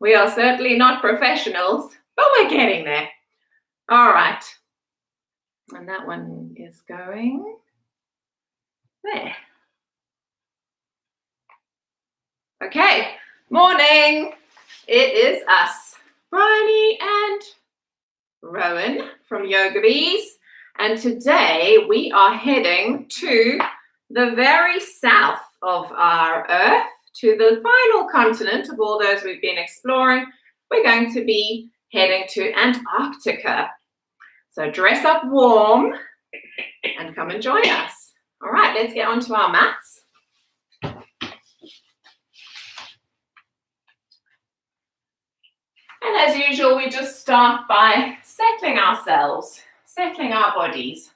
We are certainly not professionals, but we're getting there. All right. And that one is going there. Okay, morning. It is us, Bryony and Rowan from YogaBeez. And today we are heading to the very south of our Earth, to the final continent of all those we've been exploring. We're going to be heading to Antarctica. So dress up warm and come and join us. All right, let's get onto our mats. And as usual, we just start by settling ourselves, settling our bodies.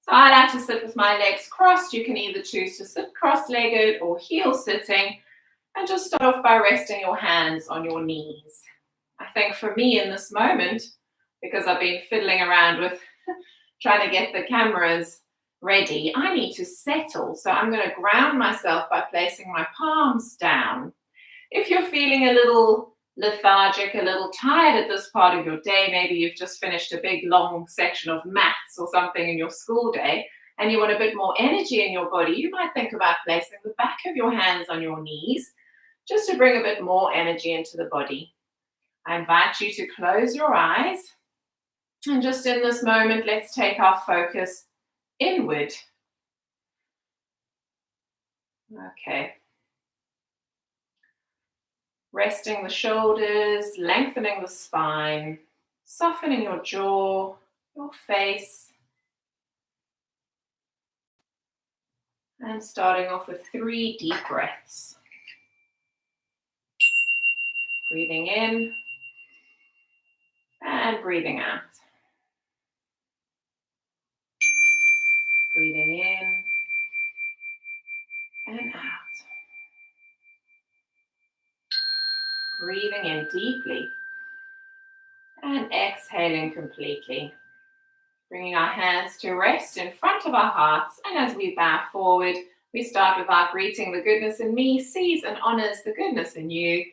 So I like to sit with my legs crossed. You can either choose to sit cross-legged or heel sitting, and just start off by resting your hands on your knees. I think for me in this moment, because I've been fiddling around with trying to get the cameras ready, I need to settle. So I'm going to ground myself by placing my palms down. If you're feeling a little lethargic, a little tired at this part of your day, maybe you've just finished a big long section of maths or something in your school day, and you want a bit more energy in your body, you might think about placing the back of your hands on your knees, just to bring a bit more energy into the body. I invite you to close your eyes, and just in this moment, let's take our focus inward. Okay. Resting the shoulders, lengthening the spine, softening your jaw, your face. And starting off with 3 deep breaths. Breathing in and breathing out. Breathing in and out. Breathing in deeply and exhaling completely. Bringing our hands to rest in front of our hearts, and as we bow forward, we start with our greeting. The goodness in me sees and honors the goodness in you.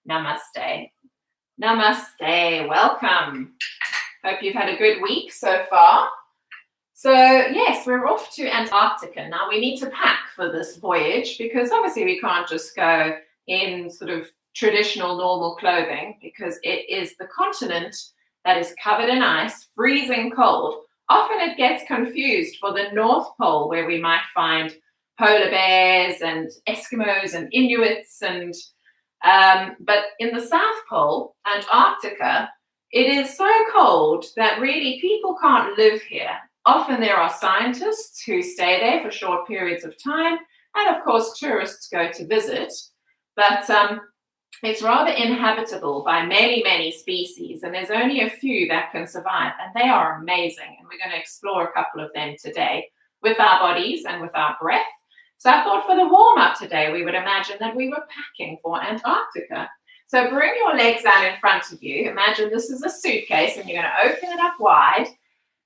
Namaste. Namaste. Welcome. Hope you've had a good week so far. So yes, we're off to Antarctica. Now we need to pack for this voyage because obviously we can't just go in sort of traditional normal clothing, because it is the continent that is covered in ice, freezing cold. Often it gets confused for the North Pole, where we might find polar bears and Eskimos and Inuits, and but in the South Pole, Antarctica, it is so cold that really people can't live here. Often there are scientists who stay there for short periods of time, and of course tourists go to visit, but it's rather inhabitable by many, many species, and there's only a few that can survive, and they are amazing. And we're going to explore a couple of them today with our bodies and with our breath. So I thought for the warm-up today, we would imagine that we were packing for Antarctica. So bring your legs out in front of you. Imagine this is a suitcase, and you're going to open it up wide.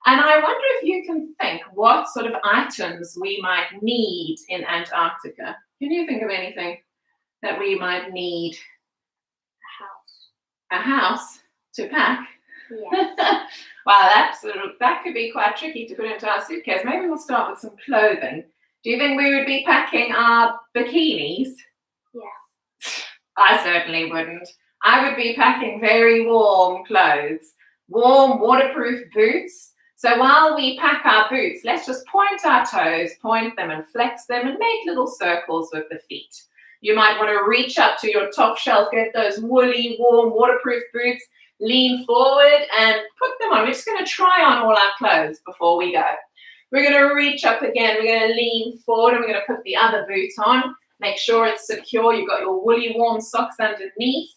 And I wonder if you can think what sort of items we might need in Antarctica. Can you think of anything that we might need? A house to pack? Yes. Wow, that could be quite tricky to put into our suitcase. Maybe we'll start with some clothing. Do you think we would be packing our bikinis? Yes. I certainly wouldn't. I would be packing very warm clothes, warm waterproof boots. So while we pack our boots, let's just point our toes, point them and flex them and make little circles with the feet. You might want to reach up to your top shelf, get those woolly, warm, waterproof boots, lean forward and put them on. We're just going to try on all our clothes before we go. We're going to reach up again. We're going to lean forward and we're going to put the other boot on. Make sure it's secure. You've got your woolly, warm socks underneath.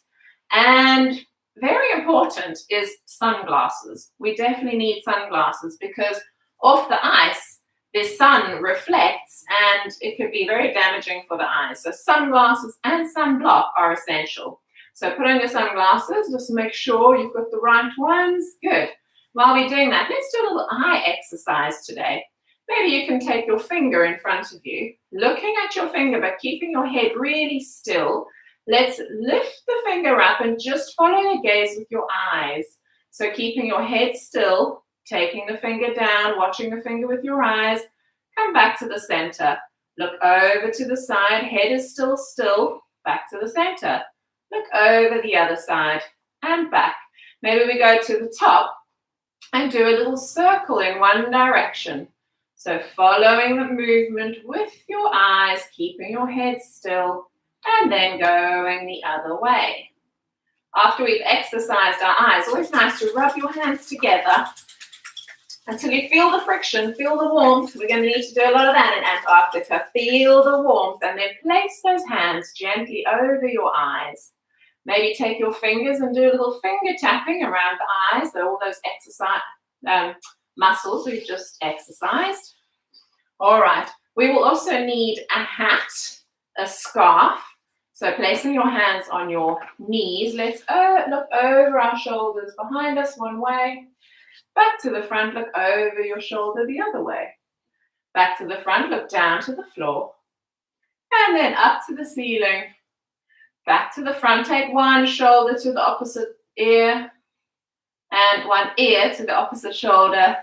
And very important is sunglasses. We definitely need sunglasses because off the ice, the sun reflects and it could be very damaging for the eyes. So sunglasses and sunblock are essential. So put on your sunglasses, just make sure you've got the right ones. Good. While we're doing that, let's do a little eye exercise today. Maybe you can take your finger in front of you, looking at your finger, but keeping your head really still. Let's lift the finger up and just follow your gaze with your eyes. So keeping your head still, taking the finger down, watching the finger with your eyes. Come back to the center. Look over to the side, head is still, back to the center. Look over the other side and back. Maybe we go to the top and do a little circle in one direction. So following the movement with your eyes, keeping your head still, and then going the other way. After we've exercised our eyes, always nice to rub your hands together until you feel the friction, feel the warmth. We're going to need to do a lot of that in Antarctica. Feel the warmth and then place those hands gently over your eyes. Maybe take your fingers and do a little finger tapping around the eyes. So all those exercise muscles we've just exercised. All right. We will also need a hat, a scarf. So placing your hands on your knees. Let's look over our shoulders, behind us one way. Back to the front, look over your shoulder the other way. Back to the front, look down to the floor. And then up to the ceiling. Back to the front, take one shoulder to the opposite ear. And one ear to the opposite shoulder.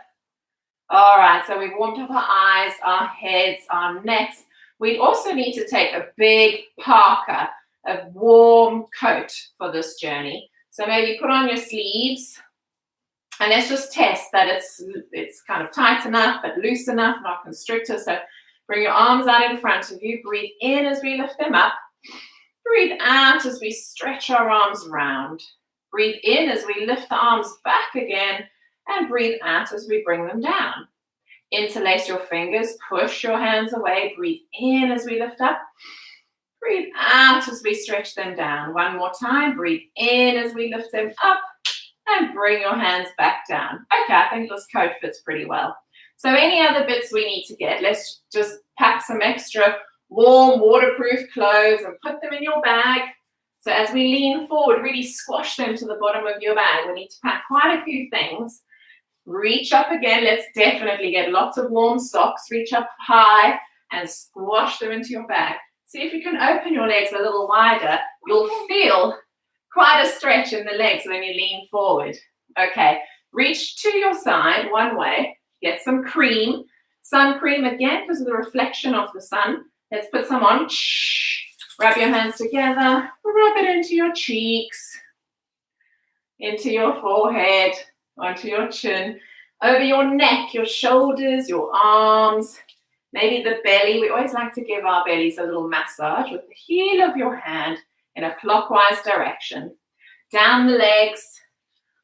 All right, so we've warmed up our eyes, our heads, our necks. We also need to take a big parka, a warm coat for this journey. So maybe put on your sleeves. And let's just test that it's kind of tight enough, but loose enough, not constricted. So bring your arms out in front of you. Breathe in as we lift them up. Breathe out as we stretch our arms round. Breathe in as we lift the arms back again. And breathe out as we bring them down. Interlace your fingers. Push your hands away. Breathe in as we lift up. Breathe out as we stretch them down. One more time. Breathe in as we lift them up. And bring your hands back down. Okay, I think this coat fits pretty well. So any other bits we need to get, let's just pack some extra warm, waterproof clothes and put them in your bag. So as we lean forward, really squash them to the bottom of your bag. We need to pack quite a few things. Reach up again. Let's definitely get lots of warm socks. Reach up high and squash them into your bag. See if you can open your legs a little wider. You'll feel quite a stretch in the legs when you lean forward. Okay, reach to your side one way. Get some cream. Sun cream again because of the reflection of the sun. Let's put some on. Rub your hands together. Rub it into your cheeks, into your forehead, onto your chin, over your neck, your shoulders, your arms, maybe the belly. We always like to give our bellies a little massage with the heel of your hand in a clockwise direction. Down the legs.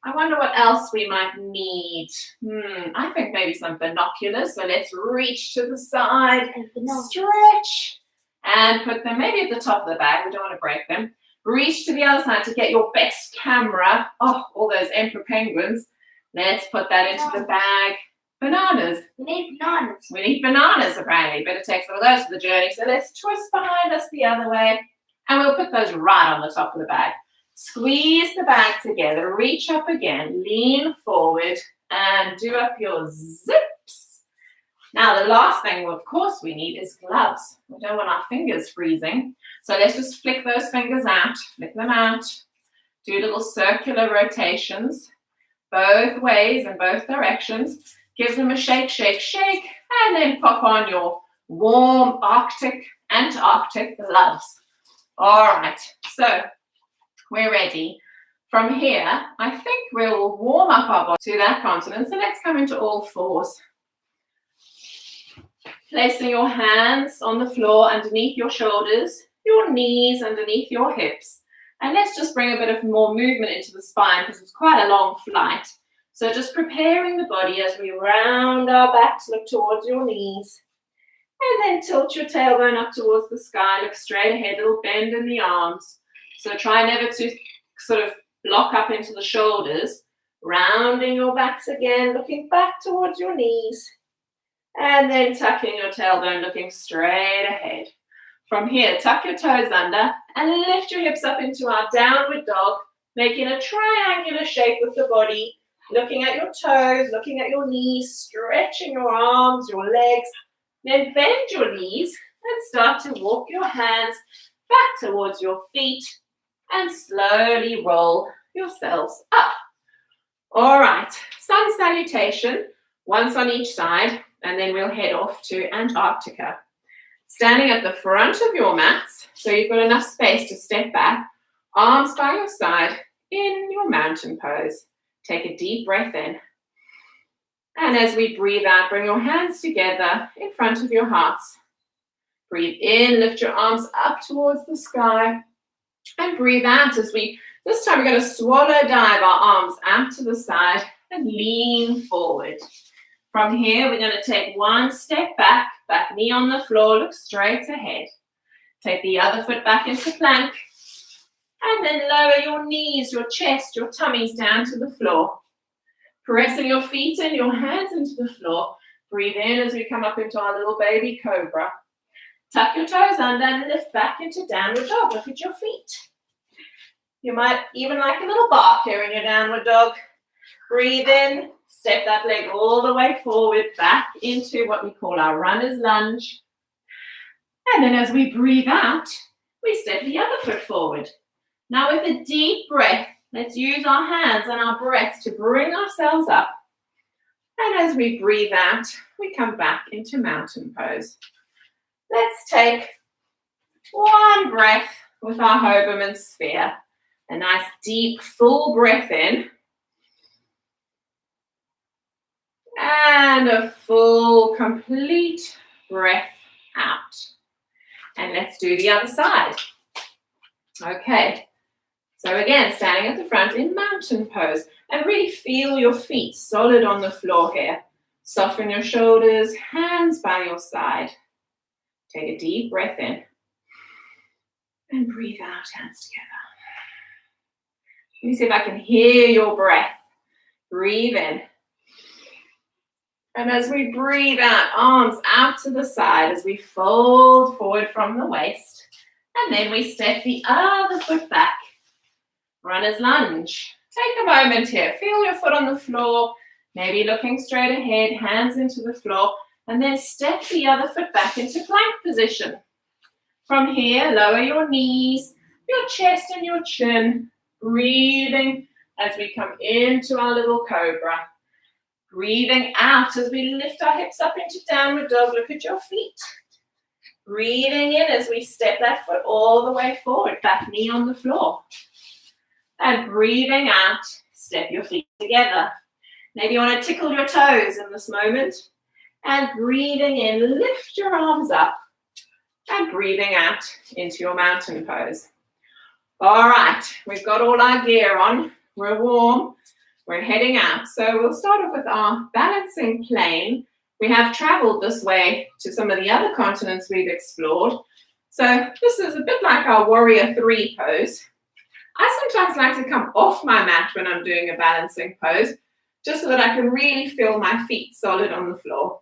I wonder what else we might need. I think maybe some binoculars. So let's reach to the side, stretch, and put them maybe at the top of the bag. We don't want to break them. Reach to the other side to get your best camera. Oh, all those emperor penguins. Let's put that into the bag. Bananas. We need bananas. We need bananas, apparently. Better take some of those for the journey. So let's twist behind us the other way. And we'll put those right on the top of the bag. Squeeze the bag together. Reach up again. Lean forward. And do up your zips. Now, the last thing, of course, we need is gloves. We don't want our fingers freezing. So let's just flick those fingers out. Flick them out. Do little circular rotations. Both ways and both directions. Give them a shake, shake, shake. And then pop on your warm Antarctic gloves. All right, so we're ready. From here, I think we'll warm up our body to that continent. So let's come into all fours. Placing your hands on the floor underneath your shoulders, your knees underneath your hips. And let's just bring a bit of more movement into the spine because it's quite a long flight. So just preparing the body as we round our backs, look towards your knees. And then tilt your tailbone up towards the sky, look straight ahead, little bend in the arms. So try never to sort of lock up into the shoulders. Rounding your backs again, looking back towards your knees. And then tucking your tailbone, looking straight ahead. From here, tuck your toes under and lift your hips up into our downward dog, making a triangular shape with the body, looking at your toes, looking at your knees, stretching your arms, your legs. Then bend your knees and start to walk your hands back towards your feet, and slowly roll yourselves up. All right, sun salutation, once on each side, and then we'll head off to Antarctica. Standing at the front of your mats, so you've got enough space to step back, arms by your side in your mountain pose. Take a deep breath in. And as we breathe out, bring your hands together in front of your hearts. Breathe in, lift your arms up towards the sky. And breathe out as this time we're going to swallow dive our arms out to the side and lean forward. From here, we're going to take one step back knee on the floor, look straight ahead. Take the other foot back into plank. And then lower your knees, your chest, your tummies down to the floor. Pressing your feet and your hands into the floor. Breathe in as we come up into our little baby cobra. Tuck your toes under and lift back into downward dog. Look at your feet. You might even like a little bark here in your downward dog. Breathe in, step that leg all the way forward, back into what we call our runner's lunge. And then as we breathe out, we step the other foot forward. Now with a deep breath, let's use our hands and our breaths to bring ourselves up. And as we breathe out, we come back into mountain pose. Let's take one breath with our Hoberman sphere. A nice deep full breath in. And a full complete breath out. And let's do the other side. Okay. So again, standing at the front in mountain pose. And really feel your feet solid on the floor here. Soften your shoulders, hands by your side. Take a deep breath in. And breathe out, hands together. Let me see if I can hear your breath. Breathe in. And as we breathe out, arms out to the side as we fold forward from the waist. And then we step the other foot back. Runner's lunge. Take a moment here. Feel your foot on the floor. Maybe looking straight ahead, hands into the floor. And then step the other foot back into plank position. From here, lower your knees, your chest and your chin. Breathing as we come into our little cobra. Breathing out as we lift our hips up into downward dog. Look at your feet. Breathing in as we step that foot all the way forward, back knee on the floor. And breathing out, step your feet together. Maybe you want to tickle your toes in this moment. And breathing in, lift your arms up. And breathing out into your mountain pose. All right, we've got all our gear on. We're warm. We're heading out. So we'll start off with our balancing plane. We have traveled this way to some of the other continents we've explored. So this is a bit like our warrior 3 pose. I sometimes like to come off my mat when I'm doing a balancing pose, just so that I can really feel my feet solid on the floor.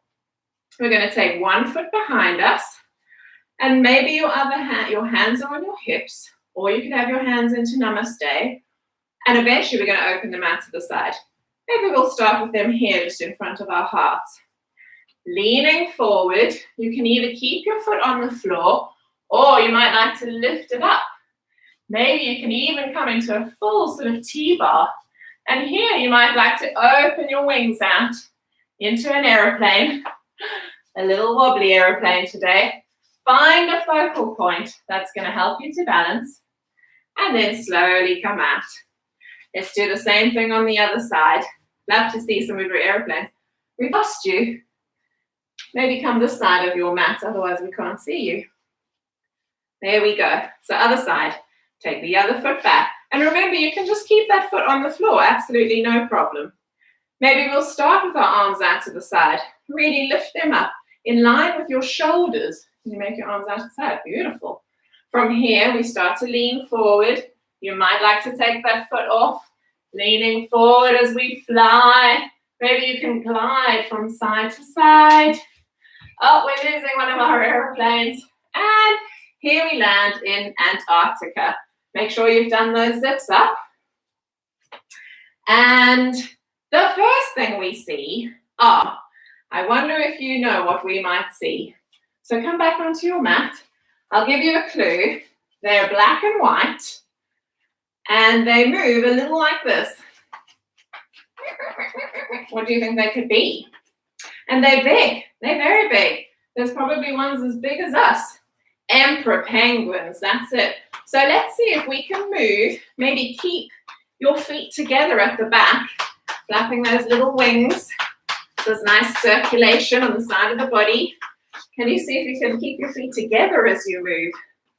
We're going to take one foot behind us, and maybe your hands are on your hips, or you can have your hands into namaste, and eventually we're going to open them out to the side. Maybe we'll start with them here, just in front of our hearts. Leaning forward, you can either keep your foot on the floor, or you might like to lift it up. Maybe you can even come into a full sort of T-bar. And here you might like to open your wings out into an aeroplane, a little wobbly aeroplane today. Find a focal point that's going to help you to balance, and then slowly come out. Let's do the same thing on the other side. Love to see some of your airplanes. We've lost you. Maybe come this side of your mat, otherwise we can't see you. There we go. So other side. Take the other foot back. And remember, you can just keep that foot on the floor. Absolutely no problem. Maybe we'll start with our arms out to the side. Really lift them up in line with your shoulders. You make your arms out to the side. Beautiful. From here, we start to lean forward. You might like to take that foot off. Leaning forward as we fly. Maybe you can glide from side to side. Oh, we're losing one of our airplanes. And here we land in Antarctica. Make sure you've done those zips up. And the first thing we see, I wonder if you know what we might see. So come back onto your mat. I'll give you a clue. They're black and white, and they move a little like this. What do you think they could be? And they're big. They're very big. There's probably ones as big as us. Emperor penguins, that's it. So let's see if we can move, maybe keep your feet together at the back, flapping those little wings. There's nice circulation on the side of the body. Can you see if you can keep your feet together as you move?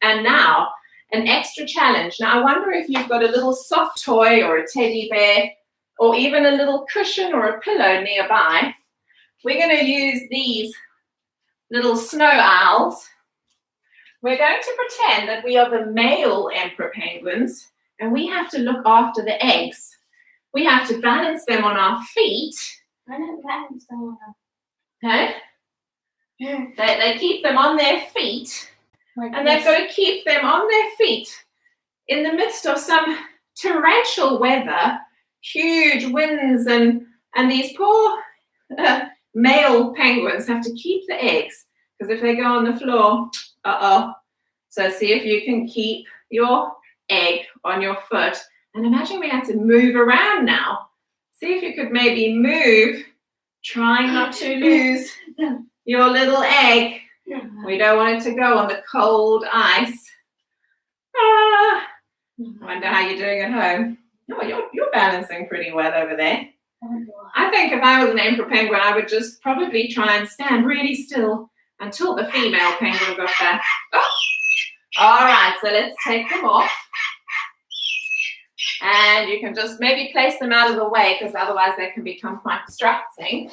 And now, an extra challenge. Now, I wonder if you've got a little soft toy or a teddy bear or even a little cushion or a pillow nearby. We're going to use these little snow owls. We're going to pretend that we are the male emperor penguins, and we have to look after the eggs. We have to balance them on our feet. I don't balance them on Okay? They keep them on their feet, and they've got to keep them on their feet in the midst of some torrential weather, huge winds, and these poor male penguins have to keep the eggs, because if they go on the floor, So see if you can keep your egg on your foot. And imagine we had to move around now. See if you could maybe move, trying not to lose your little egg. We don't want it to go on the cold ice. I wonder how you're doing at home. No, you're balancing pretty well over there. I think if I was an emperor penguin, I would just probably try and stand really still until the female penguin got back. Oh. All right, so let's take them off. And you can just maybe place them out of the way, because otherwise they can become quite distracting.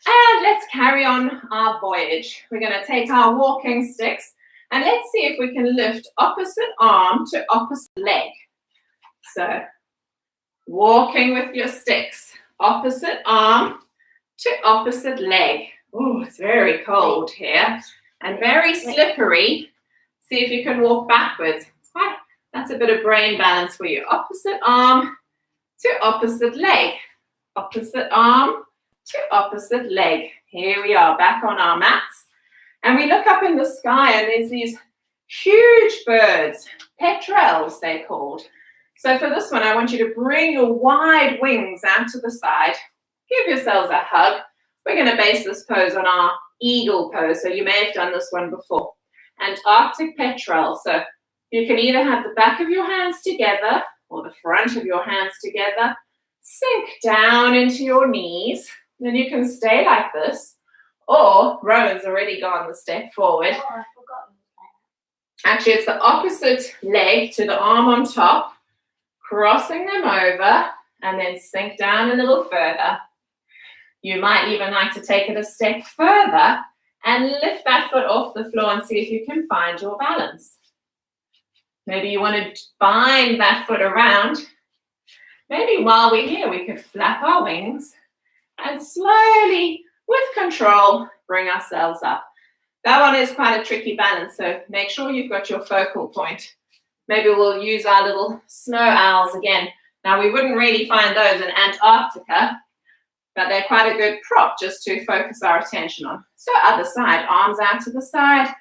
And let's carry on our voyage. We're going to take our walking sticks, and let's see if we can lift opposite arm to opposite leg. So, walking with your sticks, opposite arm to opposite leg. Oh, it's very cold here and very slippery. See if you can walk backwards. That's a bit of brain balance for you. Opposite arm to opposite leg. Opposite arm to opposite leg. Here we are, back on our mats. And we look up in the sky, and there's these huge birds, petrels they're called. So for this one, I want you to bring your wide wings out to the side. Give yourselves a hug. We're going to base this pose on our eagle pose. So you may have done this one before. Antarctic Petrels. So you can either have the back of your hands together or the front of your hands together. Sink down into your knees. Then you can stay like this. Or Rowan's already gone the step forward. Oh, I forgot. Actually, it's the opposite leg to the arm on top. Crossing them over and then sink down a little further. You might even like to take it a step further and lift that foot off the floor and see if you can find your balance. Maybe you want to bind that foot around. Maybe while we're here, we could flap our wings and slowly, with control, bring ourselves up. That one is quite a tricky balance, so make sure you've got your focal point. Maybe we'll use our little snow owls again. Now, we wouldn't really find those in Antarctica, but they're quite a good prop just to focus our attention on. So other side, arms out to the side.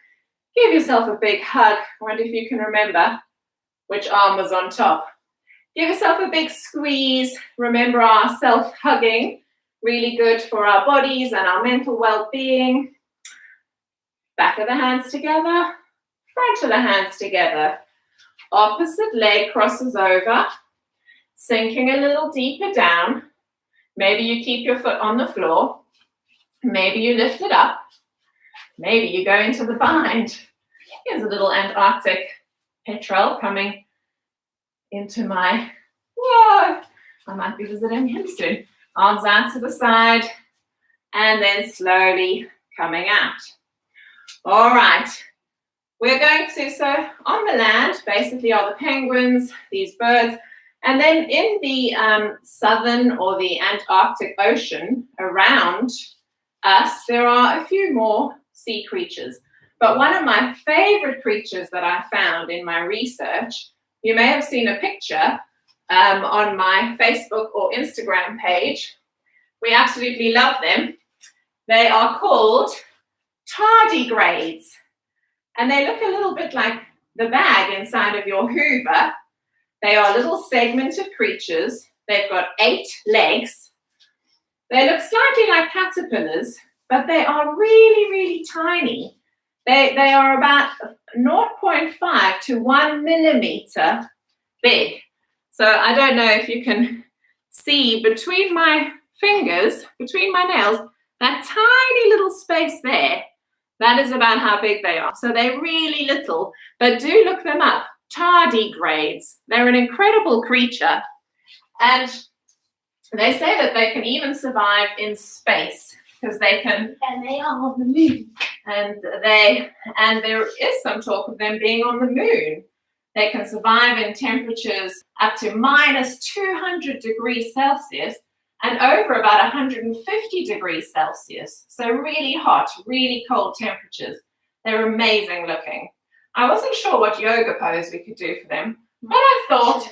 Give yourself a big hug. I wonder if you can remember which arm was on top. Give yourself a big squeeze. Remember our self-hugging. Really good for our bodies and our mental well-being. Back of the hands together. Front of the hands together. Opposite leg crosses over. Sinking a little deeper down. Maybe you keep your foot on the floor. Maybe you lift it up. Maybe you go into the bind. Here's a little Antarctic petrel coming into my, whoa, I might be visiting him soon. Arms out to the side and then slowly coming out. All right, we're going to, so on the land basically are the penguins, these birds, and then in the Southern or the Antarctic Ocean around us, there are a few more sea creatures. But one of my favorite creatures that I found in my research, you may have seen a picture on my Facebook or Instagram page. We absolutely love them. They are called Tardigrades. And they look a little bit like the bag inside of your hoover. They are little segmented creatures. They've got 8 legs. They look slightly like caterpillars, but they are really, really tiny. They are about 0.5 to 1 millimeter big. So I don't know if you can see between my fingers, between my nails, that tiny little space there. That is about how big they are. So they're really little, but do look them up. Tardigrades. They're an incredible creature. And they say that they can even survive in space because they can. And they are on the moon. And there is some talk of them being on the moon. They can survive in temperatures up to minus 200 degrees Celsius and over about 150 degrees Celsius. So really hot, really cold temperatures. They're amazing looking. I wasn't sure what yoga pose we could do for them, but I thought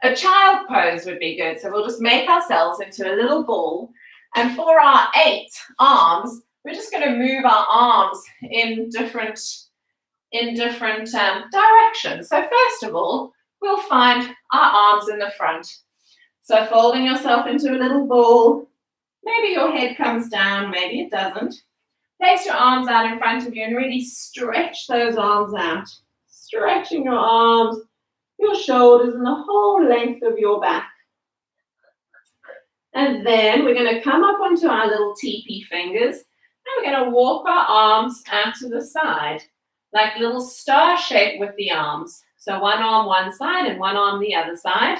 a child pose would be good. So we'll just make ourselves into a little ball. And for our 8 arms, we're just going to move our arms in different directions. So first of all, we'll find our arms in the front. So folding yourself into a little ball. Maybe your head comes down, maybe it doesn't. Place your arms out in front of you and really stretch those arms out. Stretching your arms, your shoulders, and the whole length of your back. And then we're going to come up onto our little teepee fingers, and we're going to walk our arms out to the side, like little star shape with the arms. So one arm one side and one arm the other side.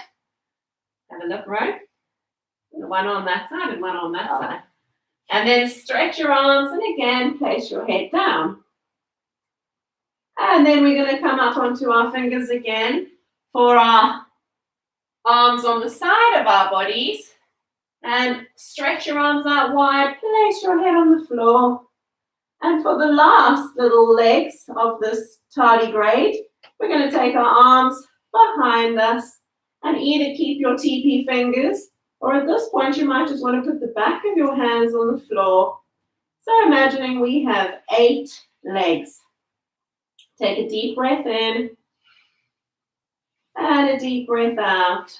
Have a look, Ro. One on that side and one on that side. And then stretch your arms and again place your head down. And then we're going to come up onto our fingers again for our arms on the side of our bodies. And stretch your arms out wide, place your head on the floor. And for the last little legs of this tardigrade, we're going to take our arms behind us and either keep your teepee fingers, or at this point you might just want to put the back of your hands on the floor. So imagining we have 8 legs. Take a deep breath in and a deep breath out.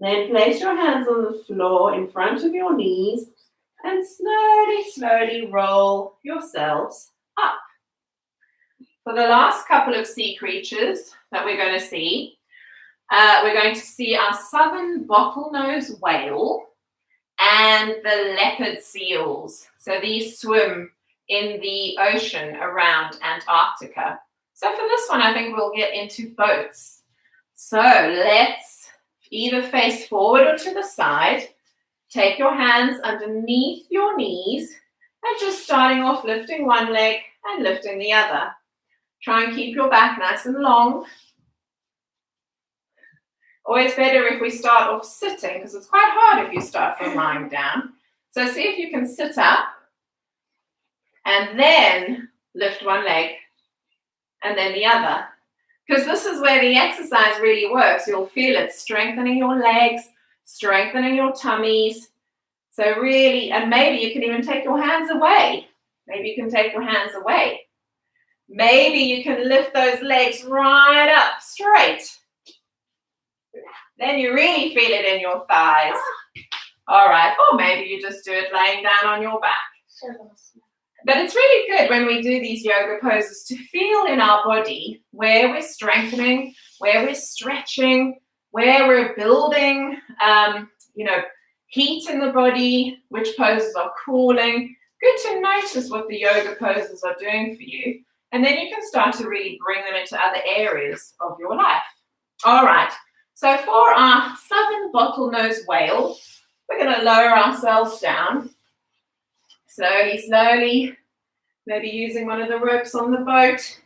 Then place your hands on the floor in front of your knees and slowly, slowly roll yourselves up. For the last couple of sea creatures that we're going to see our Southern Bottlenose Whale and the Leopard Seals. So these swim in the ocean around Antarctica. So for this one, I think we'll get into boats. So let's either face forward or to the side. Take your hands underneath your knees and just starting off lifting one leg and lifting the other. Try and keep your back nice and long. Always better if we start off sitting because it's quite hard if you start from lying down. So see if you can sit up and then lift one leg and then the other. Because this is where the exercise really works. You'll feel it strengthening your legs, strengthening your tummies. So really, and maybe you can even take your hands away. Maybe you can take your hands away. Maybe you can lift those legs right up straight. Then you really feel it in your thighs. All right, or maybe you just do it laying down on your back. But it's really good when we do these yoga poses to feel in our body where we're strengthening, where we're stretching, where we're building, heat in the body, which poses are cooling. Good to notice what the yoga poses are doing for you. And then you can start to really bring them into other areas of your life. All right. So for our Southern Bottlenose Whale, we're going to lower ourselves down. Slowly, slowly, maybe using one of the ropes on the boat,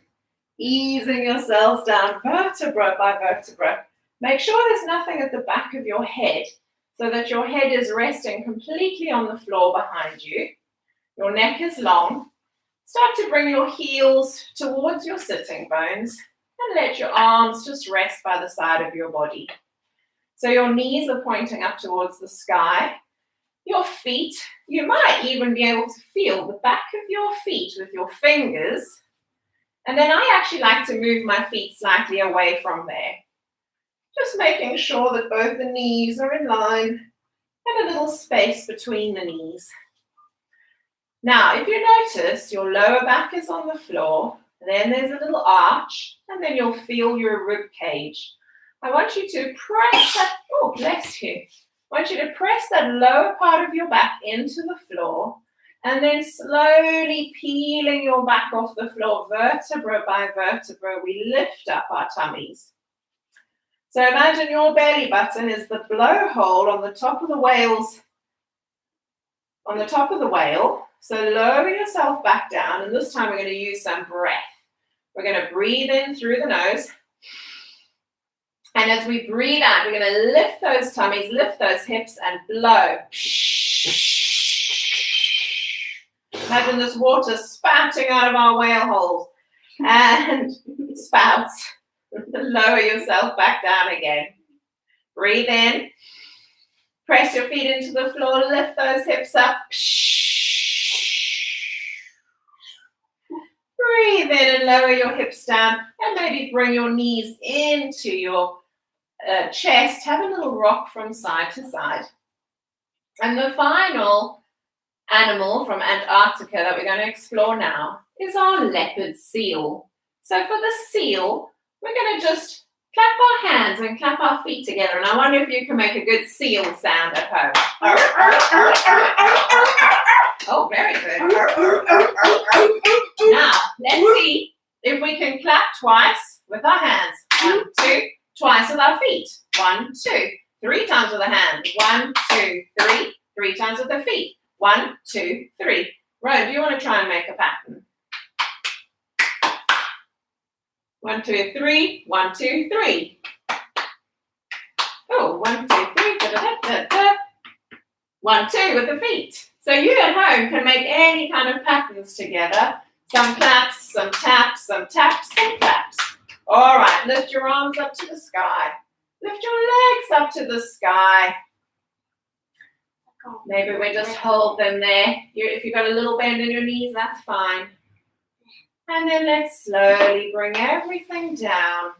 easing yourselves down vertebra by vertebra. Make sure there's nothing at the back of your head so that your head is resting completely on the floor behind you. Your neck is long. Start to bring your heels towards your sitting bones and let your arms just rest by the side of your body. So your knees are pointing up towards the sky. Your feet, you might even be able to feel the back of your feet with your fingers. And then I actually like to move my feet slightly away from there. Just making sure that both the knees are in line and a little space between the knees. Now, if you notice, your lower back is on the floor, then there's a little arch, and then you'll feel your rib cage. I want you to press that, oh, bless you. I want you to press that lower part of your back into the floor, and then slowly peeling your back off the floor, vertebra by vertebra, we lift up our tummies. So imagine your belly button is the blowhole on the top of the whale's, on the top of the whale. So lower yourself back down, and this time we're going to use some breath. We're going to breathe in through the nose. And as we breathe out, we're going to lift those tummies, lift those hips, and blow. Imagine this water spouting out of our whale holes. And spouts. Lower yourself back down again. Breathe in. Press your feet into the floor, lift those hips up. Breathe in and lower your hips down, and maybe bring your knees into your chest. Have a little rock from side to side. And the final animal from Antarctica that we're going to explore now is our leopard seal. So for the seal, we're going to just clap our hands and clap our feet together. And I wonder if you can make a good seal sound at home. Oh, very good. Now, let's see if we can clap twice with our hands. 1, 2, twice with our feet. 1, 2, 3 times with the hand. 1, 2, 3, 3 times with the feet. 1, 2, 3. Ro, do you want to try and make a pattern? 1, 2, 3. 1, 2, 3. Oh, 1, 2, 3. Da, da, da, da. 1, 2 with the feet. So you at home can make any kind of patterns together. Some claps, some taps, some taps, some claps. All right, lift your arms up to the sky. Lift your legs up to the sky. Maybe we just hold them there. If you've got a little bend in your knees, that's fine. And then let's slowly bring everything down.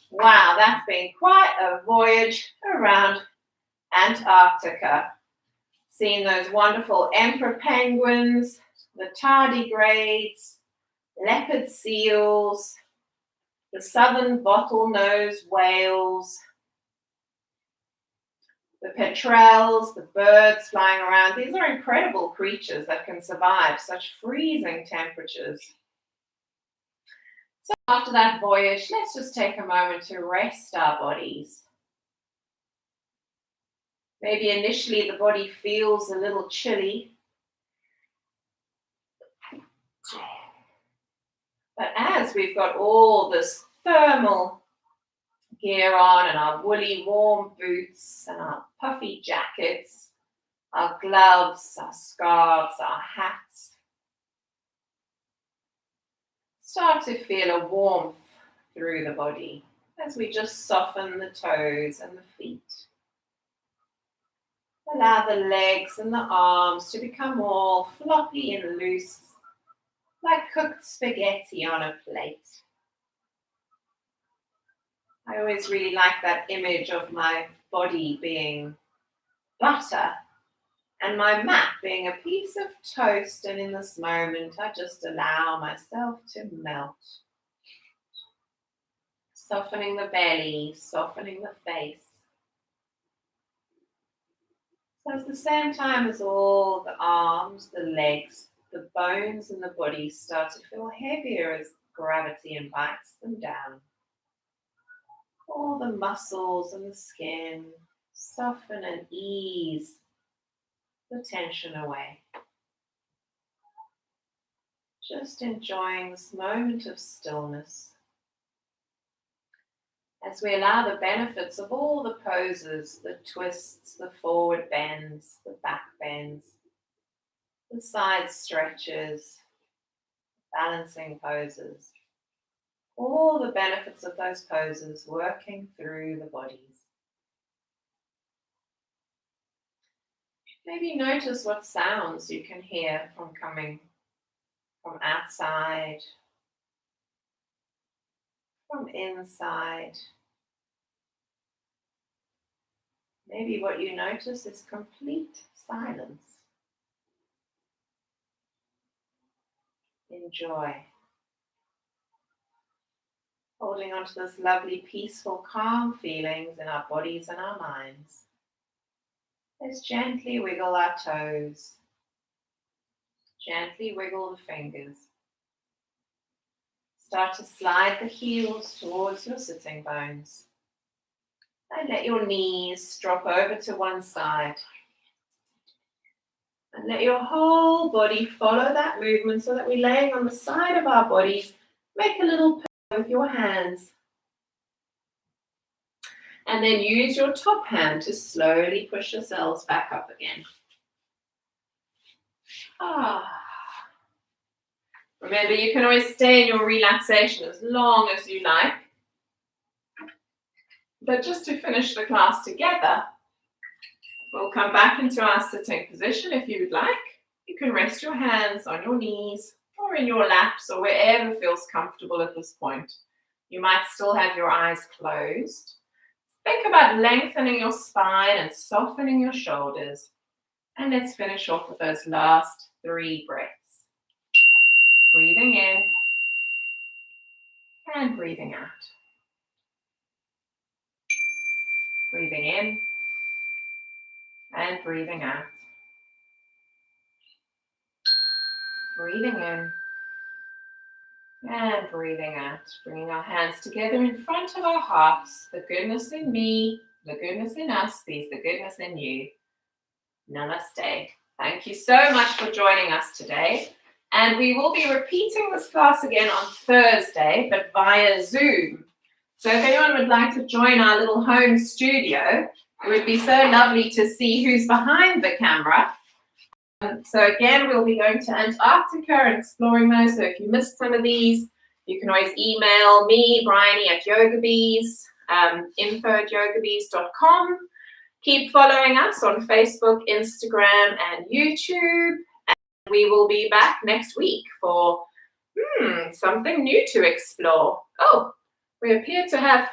Wow, that's been quite a voyage around Antarctica. Seeing those wonderful emperor penguins, the tardigrades, leopard seals, the southern bottlenose whales, the petrels, the birds flying around. These are incredible creatures that can survive such freezing temperatures. So after that voyage, let's just take a moment to rest our bodies. Maybe initially the body feels a little chilly. But as we've got all this thermal gear on and our woolly warm boots and our puffy jackets, our gloves, our scarves, our hats, start to feel a warmth through the body as we just soften the toes and the feet. Allow the legs and the arms to become all floppy and loose, like cooked spaghetti on a plate. I always really like that image of my body being butter and my mat being a piece of toast, and in this moment I just allow myself to melt. Softening the belly, softening the face. So at the same time as all the arms, the legs, the bones in the body start to feel heavier as gravity invites them down. All the muscles and the skin soften and ease the tension away. Just enjoying this moment of stillness as we allow the benefits of all the poses, the twists, the forward bends, the back bends, the side stretches, balancing poses, all the benefits of those poses working through the bodies. Maybe notice what sounds you can hear from coming from outside, from inside. Maybe what you notice is complete silence. Enjoy. Holding on to this lovely, peaceful, calm feelings in our bodies and our minds. Let's gently wiggle our toes. Gently wiggle the fingers. Start to slide the heels towards your sitting bones. And let your knees drop over to one side. And let your whole body follow that movement so that we're laying on the side of our bodies. Make a little pillow with your hands. And then use your top hand to slowly push yourselves back up again. Remember, you can always stay in your relaxation as long as you like. But just to finish the class together, we'll come back into our sitting position if you would like. You can rest your hands on your knees or in your laps or wherever feels comfortable at this point. You might still have your eyes closed. Think about lengthening your spine and softening your shoulders. And let's finish off with those last 3 breaths. Breathing in and breathing out. Breathing in and breathing out. Breathing in and breathing out. Bringing our hands together in front of our hearts. The goodness in me, the goodness in us sees the goodness in you. Namaste. Thank you so much for joining us today. And we will be repeating this class again on Thursday, but via Zoom. So if anyone would like to join our little home studio, it would be so lovely to see who's behind the camera. So again, we'll be going to Antarctica and exploring those. So if you missed some of these, you can always email me, Bryony at YogaBeez, info@yogabeez.com. Keep following us on Facebook, Instagram, and YouTube. And we will be back next week for something new to explore. Oh, we appear to have